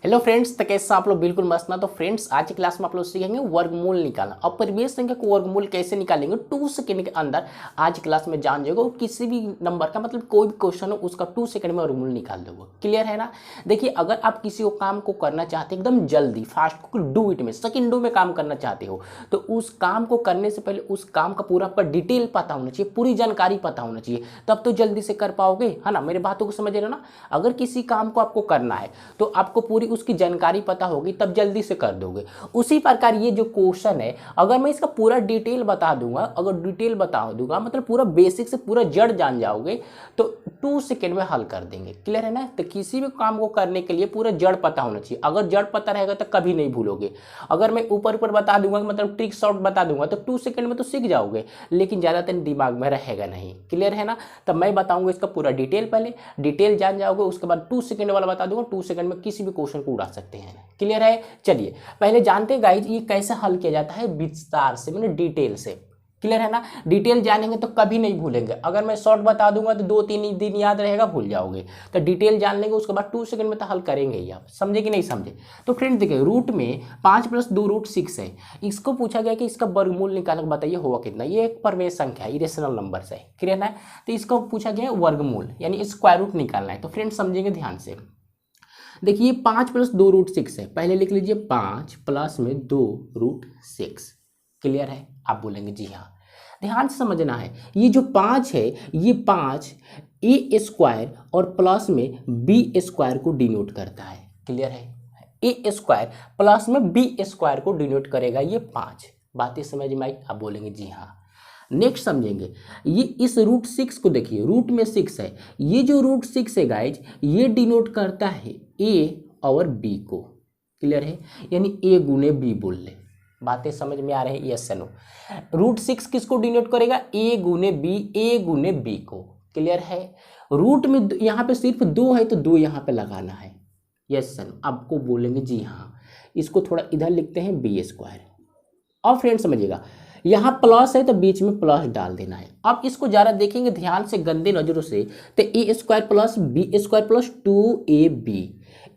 Hello friends, तो कैसे आप लोग? बिल्कुल मस्त ना। तो फ्रेंड्स, आज की क्लास में आप लोग सीखेंगे वर्गमूल निकालना और परिमेय संख्या को वर्गमूल कैसे निकालेंगे 2 सेकंड के अंदर। आज क्लास में जान जाओगे। किसी भी नंबर का मतलब कोई भी क्वेश्चन हो उसका 2 सेकंड में वर्गमूल निकाल दोगे। क्लियर है ना? देखिए, अगर आप किसी को काम को करना चाहते हैं एकदम जल्दी फास्ट डू इट में सेकंडों में काम करना चाहते हो, तो उस काम को करने से पहले उस काम का पूरा आपका डिटेल पता होना चाहिए, पूरी जानकारी पता होना चाहिए, तब तो जल्दी से कर पाओगे, है ना? मेरे बातों को समझ रहे हो ना? अगर किसी काम को आपको करना है तो आपको पूरी उसकी जानकारी पता होगी, तब जल्दी से कर दोगे। उसी प्रकार ये जो क्वेश्चन है, अगर मैं इसका पूरा डिटेल बता दूंगा, अगर डिटेल बता दूंगा मतलब पूरा बेसिक से पूरा जड़ जान जाओगे, तो 2 सेकंड में हल कर देंगे। क्लियर है ना? तो किसी भी काम को करने के लिए पूरा जड़ पता होना चाहिए। अगर जड़ पता रहेगा तो कभी नहीं भूलोगे। अगर मैं ऊपर ऊपर बता दूंगा, मतलब ट्रिक शॉर्ट बता दूंगा, तो 2 सेकंड में तो सीख जाओगे, लेकिन ज़्यादातर दिमाग में रहेगा नहीं। क्लियर है ना? तब मैं बताऊंगा इसका पूरा डिटेल, पहले डिटेल जान जाओगे, उसके बाद 2 सेकंड वाला बता दूंगा। 2 सेकंड में किसी भी क्वेश्चन को उड़ा सकते हैं। क्लियर है? चलिए पहले जानते हैं गाइज ये कैसे हल किया जाता है, विस्तार से, मतलब डिटेल से। क्लियर है ना? डिटेल जानेंगे तो कभी नहीं भूलेंगे। अगर मैं शॉर्ट बता दूंगा तो 2-3 दिन याद रहेगा, भूल जाओगे। तो डिटेल जान लेंगे, उसके बाद 2 सेकंड में तो हल करेंगे ही। आप समझे कि नहीं समझे? तो फ्रेंड देखिए, रूट में 5 + 2 √6 है। इसको पूछा गया कि इसका वर्गमूल निकालकर बताइए होगा कितना। ये एक परिमेय संख्या है, इरेशनल नंबर है। क्लियर है? तो इसको पूछा गया वर्गमूल यानी स्क्वायर रूट निकालना है। तो फ्रेंड समझेंगे ध्यान से। देखिए 5 + 2 √6 है। पहले लिख लीजिए 5 प्लस में 2 √6। क्लियर है? आप बोलेंगे जी हाँ। ध्यान से समझना है, ये जो 5 है, ये 5 ए स्क्वायर और प्लस में बी स्क्वायर को डिनोट करता है। क्लियर है? ए स्क्वायर प्लस में बी स्क्वायर को डिनोट करेगा ये 5। बातें समझ में आई? आप बोलेंगे जी हाँ। नेक्स्ट समझेंगे, ये इस √6 को देखिए, रूट में 6 है। ये जो √6 है गाइज, ये डिनोट करता है ए और बी को। क्लियर है? यानी ए गुने बी बोल ले। बातें समझ में आ रही है? यस या नो? √6 किसको डिनोट करेगा? ए गुने बी, ए गुने बी को। क्लियर है? रूट में यहाँ पे सिर्फ 2 है तो 2 यहाँ पे लगाना है। यस या नो? आपको बोलेंगे जी हाँ। इसको थोड़ा इधर लिखते हैं b²। और फ्रेंड समझिएगा, यहाँ प्लस है तो बीच में प्लस डाल देना है। अब इसको ज़रा देखेंगे ध्यान से, गंदे नज़रों से, तो a² + b² + 2ab,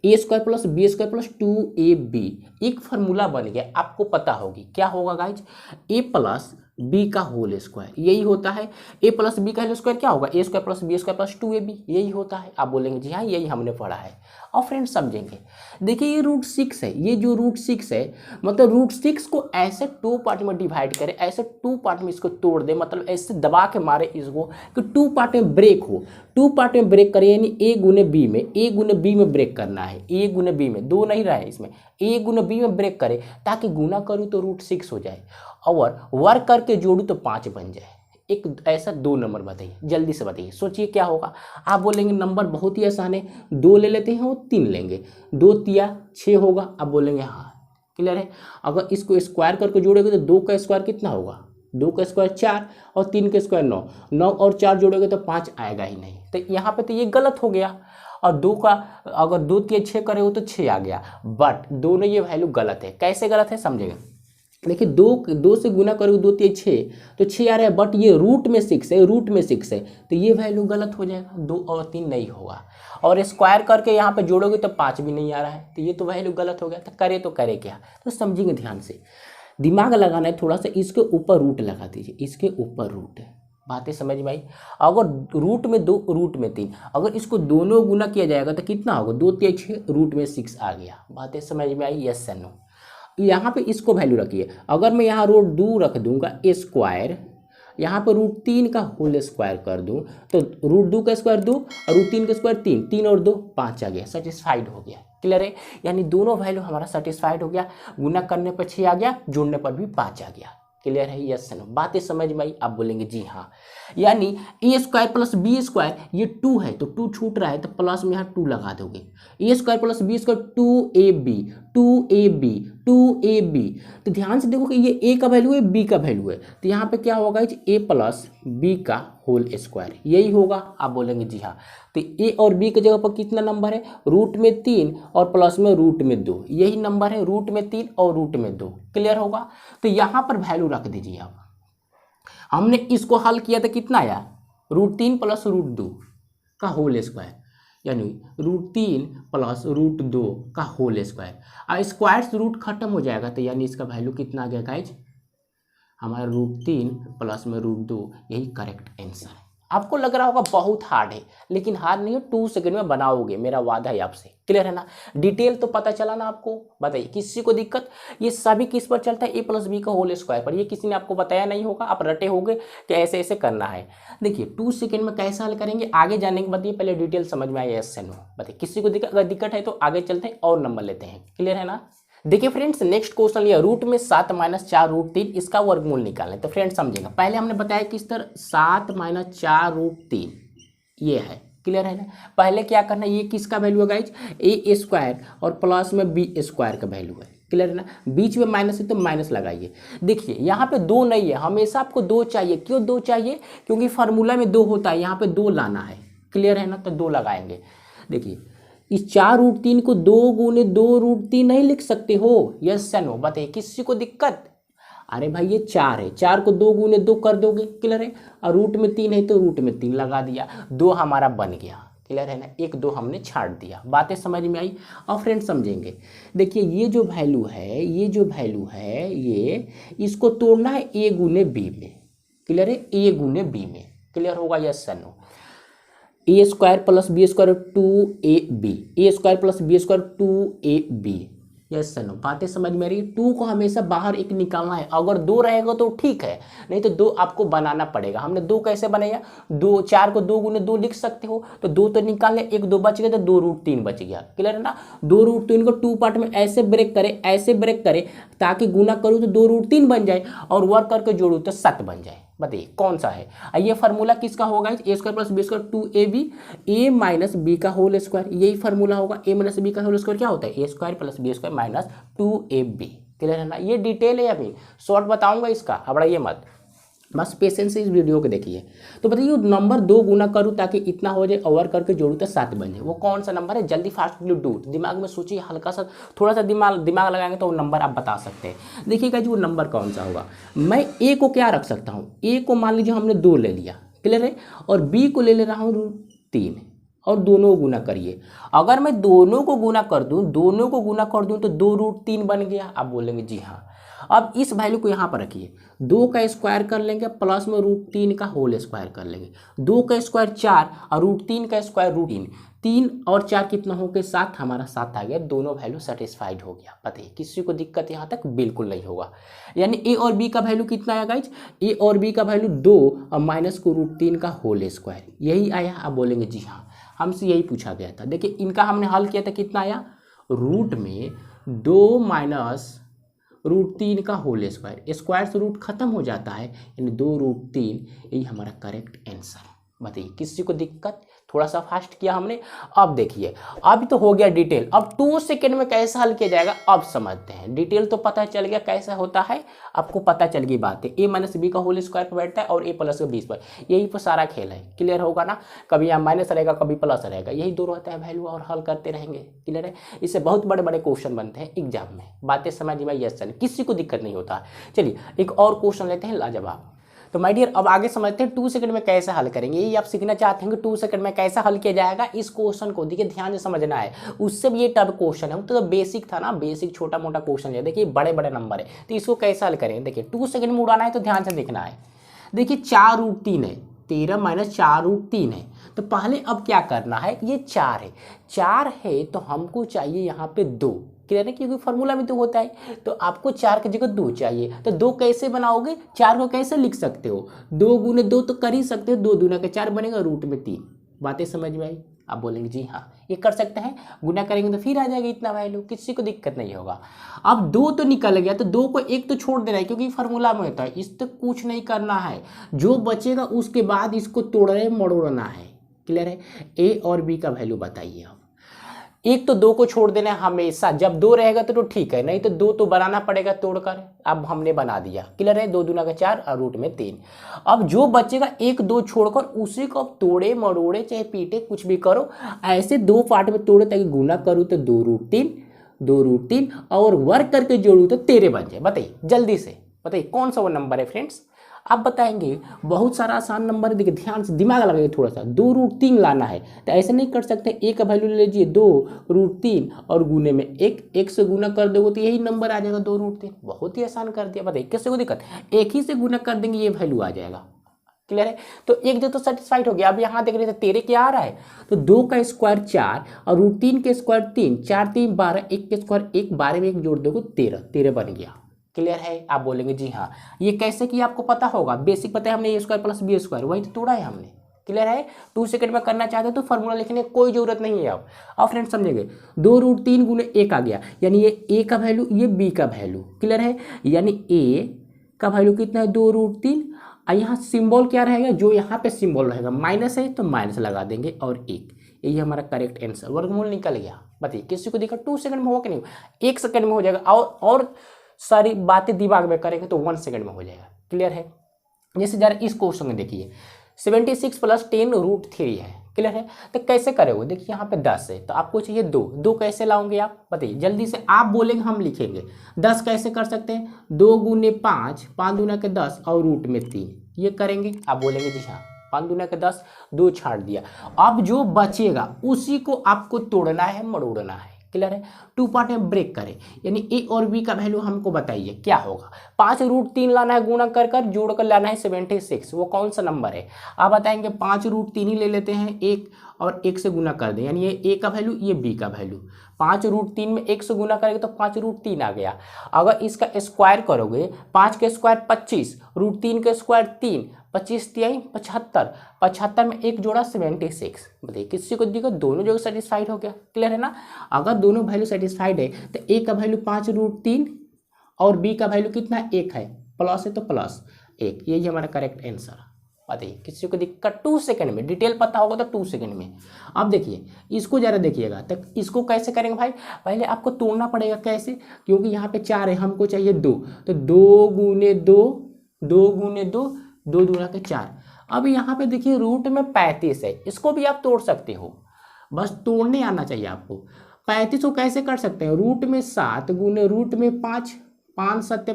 a² + b² + 2ab एक फार्मूला बन गया। आपको पता होगी क्या होगा गाइज? a + b का होल स्क्वायर, यही होता है। a + b का होल स्क्वायर क्या होगा? a² + b² + 2ab, यही होता है। आप बोलेंगे जी हाँ, यही हमने पढ़ा है। और फ्रेंड्स समझेंगे, देखिए ये √6 है। ये जो √6 है, मतलब √6 को ऐसे 2 पार्ट में डिवाइड करें, ऐसे 2 पार्ट में इसको तोड़ दे, मतलब ऐसे दबा के मारे इसको कि 2 पार्ट में ब्रेक हो। 2 पार्ट में ब्रेक करें, यानी a गुने b में, a गुने b में ब्रेक करना है। a गुने b में, 2 नहीं रहा है इसमें, a गुने b में ब्रेक करें, ताकि गुना करूँ तो √6 हो जाए और वर्क करके जोड़ूँ तो 5 बन जाए। एक ऐसा 2 नंबर बताइए, जल्दी से बताइए, सोचिए क्या होगा। आप बोलेंगे नंबर बहुत ही आसान है, 2 ले लेते हैं और 3 लेंगे, 2 × 6 होगा। आप बोलेंगे हाँ। क्लियर है? अगर इसको स्क्वायर करके जोड़ोगे तो 2 का स्क्वायर कितना होगा? 2 का स्क्वायर 4 और 3 का स्क्वायर 9, 9 और 4 जोड़ोगे तो 5 आएगा ही नहीं। तो यहाँ पे तो ये गलत हो गया। और 2 का अगर 2 × 6 करे हो तो 6 आ गया, बट दोनों ये वैल्यू गलत है। कैसे गलत है समझेगा? देखिए, 2 से गुना करोगे, 2 × 6 तो 6 आ रहा है, बट ये रूट में 6 है, रूट में 6 है, तो ये वैल्यू गलत हो जाएगा। 2 और 3 नहीं होगा। और स्क्वायर करके यहाँ पे जोड़ोगे तो 5 भी नहीं आ रहा है, तो ये तो वैल्यू गलत हो गया। तो करे क्या? तो समझेंगे ध्यान से, दिमाग लगाना है थोड़ा सा। इसके ऊपर रूट लगा दीजिए, इसके ऊपर रूट है। बातें समझ में आई? अगर रूट में 2, रूट में 3, अगर इसको दोनों गुना किया जाएगा तो कितना होगा? 2 × 6, रूट में 6 आ गया। बातें समझ में आई? यस या नो? यहाँ पे इसको वैल्यू रखिए। अगर मैं यहाँ √2 रख दूंगा स्क्वायर, यहाँ पर √3 का होल स्क्वायर कर दूं, तो √2 का स्क्वायर 2 और √3 का स्क्वायर 3, 3 और 2 5 आ गया, सेटिस्फाइड हो गया। क्लियर है? यानी दोनों वैल्यू हमारा सेटिस्फाइड हो गया। गुना करने पर 6 आ गया, जोड़ने पर भी 5 आ गया। क्लियर है? Yes no? बातें समझ में आई? आप बोलेंगे जी हाँ। यानी a² + b² ये 2 है तो 2 छूट रहा है, तो प्लस में यहाँ 2 लगा दोगे। a² + b² 2ab, 2ab, 2ab। तो ध्यान से देखो कि ये a का वैल्यू है, b का वैल्यू है, तो यहाँ पे क्या होगा? a + b का होल स्क्वायर, यही होगा। आप बोलेंगे जी हाँ। तो a और b की जगह पर कितना नंबर है? रूट में 3 और प्लस में रूट में 2, यही नंबर है, रूट में 3 और रूट में 2। क्लियर होगा? तो यहाँ पर वैल्यू रख दीजिए आप। हमने इसको हल किया तो कितना आया? √3 + √2 का होल स्क्वायर, यानी √3 प्लस √2 का होल स्क्वायर। अब स्क्वायर से रूट खत्म हो जाएगा तो यानी इसका वैल्यू कितना आ गया गाइज, हमारा √3 प्लस में √2, यही करेक्ट आंसर है। आपको लग रहा होगा बहुत हार्ड है, लेकिन हार्ड नहीं है, 2 सेकंड में बनाओगे, मेरा वादा है आपसे। क्लियर है ना? डिटेल तो पता चला ना आपको? बताइए किसी को दिक्कत? ये सभी किस पर चलता है, a + b का होल स्क्वायर पर। ये किसी ने आपको बताया नहीं होगा, आप रटे होगे कि ऐसे ऐसे करना है। देखिए 2 सेकंड में कैसे हल करेंगे आगे जाने के बाद, ये पहले डिटेल समझ में आए यस से नो। बताइए किसी को दिक्कत? अगर दिक्कत है तो आगे चलते हैं और नंबर लेते हैं। क्लियर है ना? देखिए फ्रेंड्स, नेक्स्ट क्वेश्चन लिया रूट में 7 - 4 √3, इसका वर्गमूल निकालना। तो फ्रेंड्स समझेगा, पहले हमने बताया किस तरह 7 - 4 √3 ये है। क्लियर है ना? पहले क्या करना है, ये किसका वैल्यू है गाइज, a² और प्लस में b² का वैल्यू है। क्लियर है ना? बीच में माइनस है तो माइनस लगाइए। देखिए यहाँ पे 2 नहीं है, हमेशा आपको 2 चाहिए। क्यों 2 चाहिए? क्योंकि फार्मूला में 2 होता है, यहाँ पे 2 लाना है। क्लियर है ना? तो 2 लगाएंगे। देखिए इस 4 √3 को 2 × 2 √3 नहीं लिख सकते हो? यस या नो? बताइए किसी को दिक्कत? अरे भाई ये 4 है, 4 को 2 × 2 कर दोगे। क्लियर है? और रूट में 3 है तो रूट में 3 लगा दिया, 2 हमारा बन गया। क्लियर है ना? 1 2 हमने छाड़ दिया। बातें समझ में आई? और फ्रेंड समझेंगे, देखिए ये जो वैल्यू है, ये जो वैल्यू है, ये इसको तोड़ना है a × b में। क्लियर है? a × b में। क्लियर होगा? यस या no? a² + b² 2ab, a² + b² 2ab। Yes sir no? बातें समझ में आ रही है? 2 को हमेशा बाहर एक निकालना है। अगर 2 रहेगा तो ठीक है, नहीं तो 2 आपको बनाना पड़ेगा। हमने 2 कैसे बनाया, 4 को 2 × 2 लिख सकते हो, तो 2 तो निकाल ले, 1 2 बच गया तो 2 √3 बच गया। क्लियर है ना? 2 √3 को 2 पार्ट में ऐसे ब्रेक करे, ऐसे ब्रेक करे, ताकि गुना करूँ तो 2 √3 बन जाए और वर्क करके जोड़ू तो 7 बन जाए। बताइए कौन सा है? ये फार्मूला किसका होगा? a² + b² 2ab, a - b का होल स्क्वायर, यही फार्मूला होगा। a - b का होल स्क्वायर क्या होता है? a² + b² - 2ab। क्लियर है ना? ये डिटेल है, अभी शॉर्ट बताऊंगा इसका, घबराइए मत, बस पेशेंस से इस वीडियो को देखिए। तो बताइए नंबर 2 गुना करूँ ताकि इतना हो जाए, ओवर करके जोड़ू तो 7 बन जाए, वो कौन सा नंबर है? जल्दी फास्ट डू, दिमाग में सोचिए, हल्का सा थोड़ा सा दिमाग लगाएंगे तो वो नंबर आप बता सकते हैं। देखिएगा जी वो नंबर कौन सा होगा। मैं ए को क्या रख सकता हूँ, ए को मान लीजिए हमने 2 ले लिया। क्लियर है? और बी को ले रहा हूँ √3, और दोनों को गुना करिए। अगर मैं दोनों को गुना कर दूं तो 2 √3 बन गया। आप बोलेंगे जी हाँ। अब इस वैल्यू को यहाँ पर रखिए, 2 का स्क्वायर कर लेंगे प्लस में √3 का होल स्क्वायर कर लेंगे। 2 का स्क्वायर 4 और √3 का स्क्वायर √3, 3 और 4 कितना हो गया? 7, हमारा 7 आ गया। दोनों वैल्यू सेटिस्फाइड हो गया। बताइए किसी को दिक्कत यहाँ तक? बिल्कुल नहीं होगा। यानी ए और बी का वैल्यू कितना आया गाइज? ए और बी का वैल्यू 2 और माइनस को √3 का होल स्क्वायर, यही आया। आप बोलेंगे जी हाँ, हमसे यही पूछा गया था। देखिए इनका हमने हल किया था, कितना आया? रूट में 2 माइनस √3 का होल स्क्वायर, स्क्वायर से रूट खत्म हो जाता है, यानी 2 √3, यही हमारा करेक्ट आंसर। बताइए किसी को दिक्कत? थोड़ा सा फास्ट किया हमने। अब देखिए अभी तो हो गया डिटेल, अब 2 सेकंड में कैसे हल किया जाएगा अब समझते हैं। डिटेल तो पता चल गया कैसा होता है, आपको पता चल गई बात है। a - b का होल स्क्वायर पर बैठता है और a + b पर, यही पर सारा खेल है। क्लियर होगा ना? कभी यहाँ माइनस रहेगा, कभी प्लस रहेगा, यही दो रहता है वैल्यू, और हल करते रहेंगे। क्लियर है? इससे बहुत बड़े बड़े क्वेश्चन बनते हैं एग्जाम में। बातें समझ में? यस सर, किसी को दिक्कत नहीं होता। चलिए एक और क्वेश्चन लेते हैं लाजवाब। तो माय डियर अब आगे समझते हैं 2 सेकंड में कैसे हल करेंगे। यही आप सीखना चाहते हैं कि 2 सेकंड में कैसे हल किया जाएगा। इस क्वेश्चन को देखिए ध्यान से समझना है, उससे भी ये टफ क्वेश्चन है। तो बेसिक था ना, बेसिक छोटा मोटा क्वेश्चन है, देखिए बड़े बड़े नंबर है, तो इसको कैसे हल करेंगे। देखिए 2 सेकंड में उड़ाना है तो ध्यान से देखना है। देखिए 4 √3 है, 13 - 4 √3 है। तो पहले अब क्या करना है, ये 4 है तो हमको चाहिए यहाँ पे 2। क्लियर है? क्योंकि फार्मूला में तो होता है, तो आपको 4 की जगह 2 चाहिए। तो 2 कैसे बनाओगे, 4 को कैसे लिख सकते हो? 2 × 2 तो कर ही सकते हो, 2 दूना का 4 बनेगा, रूट में 3। बातें समझ में आई? आप बोलेंगे जी हाँ ये कर सकते हैं, गुना करेंगे तो फिर आ जाएगा इतना वैल्यू, किसी को दिक्कत नहीं होगा। अब 2 तो निकल गया, तो 2 को 1 तो छोड़ देना है, क्योंकि फार्मूला में होता है, इस तक कुछ नहीं करना है। जो बचेगा उसके बाद इसको तोड़ना मड़ोड़ना है। क्लियर है? ए और बी का वैल्यू बताइए। अब 1 तो 2 को छोड़ देना है हमेशा, जब 2 रहेगा तो ठीक है, नहीं तो 2 तो बनाना पड़ेगा तोड़कर। अब हमने बना दिया। क्लियर है? 2 दूना का 4 और रूट में 3। अब जो बचेगा 1 2 छोड़कर उसी को अब तोड़े मरोड़े चाहे पीटे कुछ भी करो, ऐसे 2 पार्ट में तोड़े ताकि गुना करूँ तो 2 √3 और वर्क करके जोड़ू तो 13 बन जाए। बताइए जल्दी से, बताइए कौन सा वो नंबर है फ्रेंड्स? आप बताएंगे बहुत सारा आसान नंबर है, देखिए ध्यान से दिमाग लगाइए थोड़ा सा, 2√3 लाना है तो ऐसे नहीं कर सकते, एक का वैल्यू ले लीजिए 2√3 और गुने में एक से गुना कर दोगे तो यही नंबर आ जाएगा 2√3। बहुत ही आसान कर दिया, बताइए किससे को दिक्कत, एक ही से गुना कर देंगे ये वैल्यू आ जाएगा। क्लियर है, तो एक जो तो सेटिस्फाइड हो गया। अब यहाँ देख रहे थे तेरे क्या आ रहा है, तो 2 का स्क्वायर 4 और √3 के स्क्वायर 3, 4 3 12, 1 के स्क्वायर 1, 12 में 1 जोड़ दोगे 13 बन गया। क्लियर है, आप बोलेंगे जी हाँ ये कैसे किया आपको पता होगा, बेसिक पता है हमने, ए स्क्वायर प्लस बी स्क्वायर वही तो तोड़ा है हमने। क्लियर है, 2 सेकंड में करना चाहते तो फॉर्मूला लिखने की कोई जरूरत नहीं है। अब फ्रेंड्स समझेंगे 2√3 गुने 1 आ गया, यानी ये ए का वैल्यू ये बी का वैल्यू। क्लियर है, यानी ए का वैल्यू कितना है 2√3, और यहाँ सिंबल क्या रहेगा, जो यहाँ पे सिंबल रहेगा माइनस है तो माइनस लगा देंगे और 1, यही हमारा करेक्ट आंसर, वर्गमूल निकल गया। बताइए किसी को दिक्कत 2 सेकंड में होगा कि नहीं, 1 सेकंड में हो जाएगा, और सारी बातें दिमाग में करेंगे तो 1 सेकंड में हो जाएगा। क्लियर है, जैसे जरा इस क्वेश्चन में देखिए 76 + 10√3 है। क्लियर है, तो कैसे करोगे, देखिए यहाँ पे 10 है तो आपको चाहिए 2 कैसे लाओगे आप, बताइए जल्दी से, आप बोलेंगे हम लिखेंगे। 10 कैसे कर सकते हैं, 2 गुने 5, 5 दूना के 10 और रूट में 3, ये करेंगे। आप बोलेंगे जी हाँ 5 दूना के 10, 2 छाड़ दिया। अब जो बचेगा उसी को आपको तोड़ना है, मरोड़ना है। क्लियर है, 2 पार्ट में ब्रेक करें, यानी ए और बी का वैल्यू हमको बताइए क्या होगा। 5√3 लाना है, गुणा कर कर जोड़ कर लाना है 76, वो कौन सा नंबर है आप बताएंगे। 5√3 ही ले लेते हैं, 1 और 1 से गुना कर दें, यानी ये ए का वैल्यू ये बी का वैल्यू। 5√3 में 1 से गुना करेंगे तो 5√3 आ गया। अगर इसका स्क्वायर करोगे, 5 के स्क्वायर 25, √3 के स्क्वायर 3, 25 3 75, 75 में 1 जोड़ा 76। बताइए किसी को दिक्कत, दोनों जगह सेटिस्फाइड हो गया। क्लियर है ना, अगर दोनों वैल्यू सेटिस्फाइड है तो ए का वैल्यू 5√3 और बी का वैल्यू कितना 1 है, प्लस है तो प्लस 1, यही हमारा करेक्ट आंसर। बताइए किसी को दिक्कत 2 सेकंड में, डिटेल पता होगा तो 2 सेकंड में। अब देखिए इसको जरा देखिएगा, तो इसको कैसे करेंगे भाई, पहले आपको तोड़ना पड़ेगा। कैसे, क्योंकि यहाँ पे 4 है, हमको चाहिए 2, तो 2 गुने 2, 2 गुने 2, 2 दूना के 4। अब यहाँ पे देखिए रूट में 35 है, इसको भी आप तोड़ सकते हो, बस तोड़ने आना चाहिए आपको। 35 को कैसे कर सकते हैं, रूट में 7 गुने रूट में 5, 5 7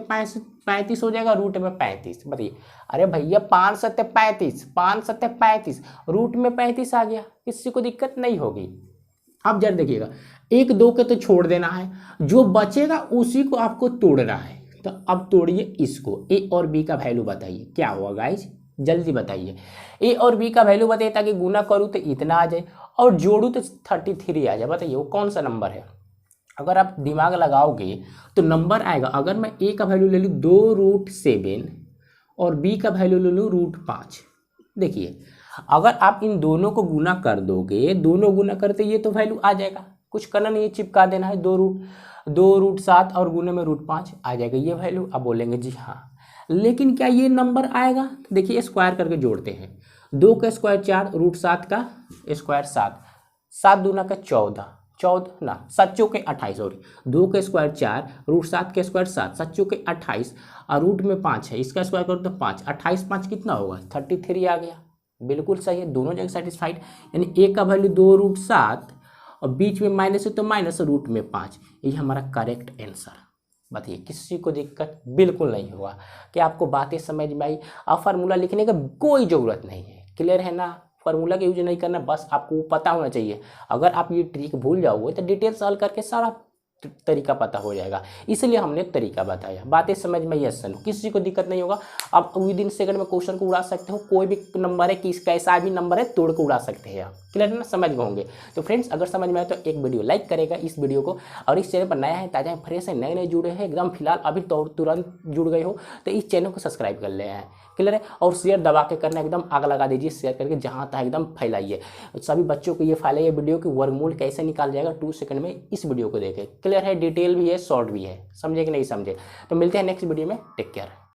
35 हो जाएगा, रूट में 35। बताइए अरे भैया 5 7 35, 5 7 35, रूट में 35 आ गया, किसी को दिक्कत नहीं होगी। अब जरा देखिएगा 1 2 के तो छोड़ देना है, जो बचेगा उसी को आपको तोड़ना है। तो अब तोड़िए इसको, ए और बी का वैल्यू बताइए क्या हुआ गाइज, जल्दी बताइए। ए और बी का वैल्यू बताइए, ताकि गुना करूँ तो इतना आ जाए और जोड़ूँ तो 33 आ जाए। बताइए वो कौन सा नंबर है, अगर आप दिमाग लगाओगे तो नंबर आएगा। अगर मैं ए का वैल्यू ले लूँ 2√7 और बी का वैल्यू ले लूँ √5, देखिए अगर आप इन दोनों को गुना कर दोगे, दोनों गुना करते ये तो वैल्यू आ जाएगा, कुछ करना नहीं है, चिपका देना है, 2√7 और गुने में √5 आ जाएगा ये वैल्यू। अब बोलेंगे जी हाँ, लेकिन क्या ये नंबर आएगा, देखिए स्क्वायर करके जोड़ते हैं, 2 का स्क्वायर 4, √7 का स्क्वायर 7, 7 दूना का 14, 14 ना 7 चौके 28, सॉरी 2 के स्क्वायर 4, √7 के स्क्वायर 7, 7 चौके 28 और रूट में 5 है, इसका स्क्वायर करो तो 5, 28 5 कितना होगा 33 आ गया। बिल्कुल सही है, दोनों जगह सेटिस्फाइड, यानी ए का वैल्यू 2√7 और बीच में माइनस है तो माइनस, रूट में 5, यही हमारा करेक्ट आंसर। बताइए किसी को दिक्कत बिल्कुल नहीं होगा कि आपको बातें समझ में आई। अब फार्मूला लिखने का कोई ज़रूरत नहीं है, क्लियर है ना, फार्मूला का यूज नहीं करना, बस आपको पता होना चाहिए। अगर आप ये ट्रिक भूल जाओगे तो डिटेल सॉल्व करके सारा तरीका पता हो जाएगा, इसलिए हमने तरीका बताया। बातें समझ में यस नो, किसी को दिक्कत नहीं होगा। आप विदिन सेकंड में क्वेश्चन को उड़ा सकते हो, कोई भी नंबर है, किस कैसा भी नंबर है तोड़ के उड़ा सकते हैं आप। क्लियर है ना, समझ गए होंगे। तो फ्रेंड्स अगर समझ में आए तो एक वीडियो लाइक करेगा इस वीडियो को, और इस चैनल पर नया है, ताजा है, फ्रेश है, नए नए जुड़े हैं एकदम फिलहाल अभी तो तुरंत जुड़ गए हो तो इस चैनल को सब्सक्राइब कर ले हैं। क्लियर है, और शेयर दबा के करना, एकदम आग लगा दीजिए शेयर करके, जहाँ तक एकदम फैलाइए, सभी बच्चों को ये फैलाइए वीडियो की वर्गमूल कैसे निकाल जाएगा 2 सेकंड में, इस वीडियो को देखें। क्लियर है, डिटेल भी है, शॉर्ट भी है, समझे कि नहीं समझे। तो मिलते हैं नेक्स्ट वीडियो में, टेक केयर।